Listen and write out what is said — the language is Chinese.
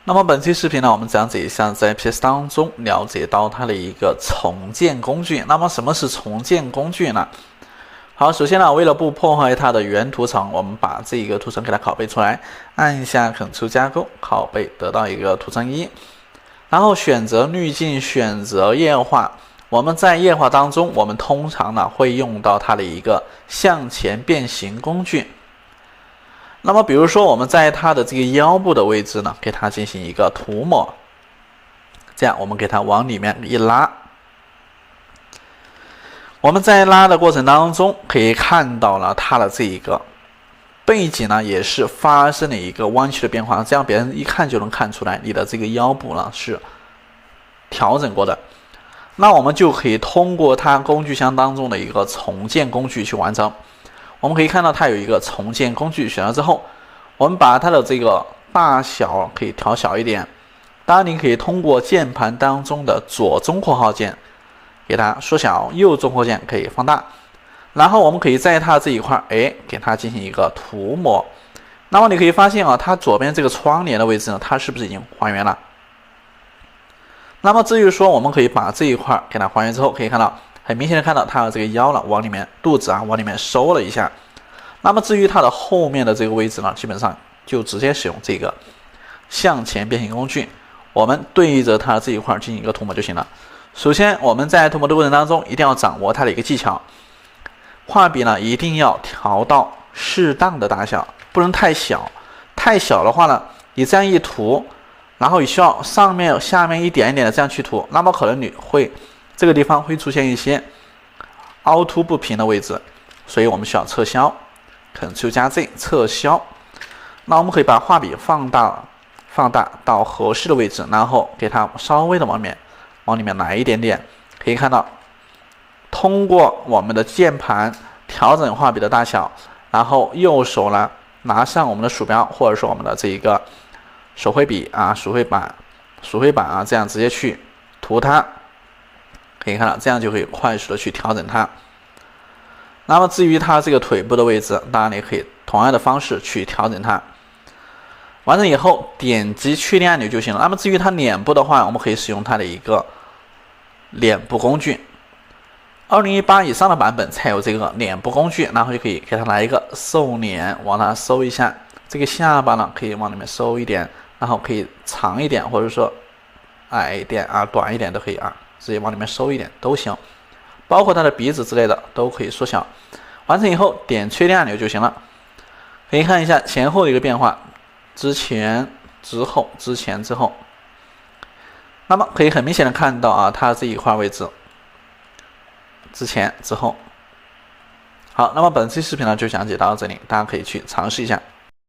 那么本期视频呢，我们讲解一下在 PS 当中了解到它的一个重建工具。那么什么是重建工具呢？好，首先呢，为了不破坏它的原图层，我们把这一个图层给它拷贝出来，按一下 Ctrl 加勾，拷贝得到一个图层1，然后选择滤镜，选择液化。我们在液化当中，我们通常呢会用到它的一个向前变形工具。那么比如说我们在它的这个腰部的位置呢，给它进行一个涂抹，这样我们给它往里面一拉，我们在拉的过程当中可以看到了它的这一个背景呢也是发生了一个弯曲的变化，这样别人一看就能看出来你的这个腰部呢是调整过的。那我们就可以通过它工具箱当中的一个重建工具去完成。我们可以看到它有一个重建工具，选了之后，我们把它的这个大小可以调小一点。当然，你可以通过键盘当中的左中括号键给它缩小，右中括键可以放大。然后我们可以在它这一块，给它进行一个涂抹。那么你可以发现啊，它左边这个窗帘的位置呢，它是不是已经还原了？那么至于说，我们可以把这一块给它还原之后，可以看到。很明显的看到它的这个腰了，往里面肚子往里面收了一下。那么至于它的后面的这个位置呢，基本上就直接使用这个向前变形工具，我们对着它这一块进行一个涂抹就行了。首先我们在涂抹的过程当中，一定要掌握它的一个技巧，画笔呢一定要调到适当的大小，不能太小。太小的话呢，你这样一涂，然后你需要上面下面一点一点的这样去涂，那么可能你会这个地方会出现一些凹凸不平的位置，所以我们需要撤销 ，Ctrl 加 Z 撤销。那我们可以把画笔放大到合适的位置，然后给它稍微的往里面来一点点。可以看到，通过我们的键盘调整画笔的大小，然后右手呢拿上我们的鼠标或者说我们的这一个手绘笔鼠绘板这样直接去涂它。可以看到，这样就可以快速的去调整它。那么至于它这个腿部的位置，当然你可以同样的方式去调整它。完成以后，点击确定按钮就行了。那么至于它脸部的话，我们可以使用它的一个脸部工具。2018以上的版本才有这个脸部工具，然后就可以给它来一个瘦脸，往它收一下。这个下巴呢，可以往里面收一点，然后可以长一点，或者说矮一点短一点都可以直接往里面收一点都行，包括它的鼻子之类的都可以缩小。完成以后点确定按钮就行了。可以看一下前后的一个变化，之前之后，之前之后。那么可以很明显的看到它这一块位置，之前之后。好，那么本期视频呢就讲解到这里，大家可以去尝试一下。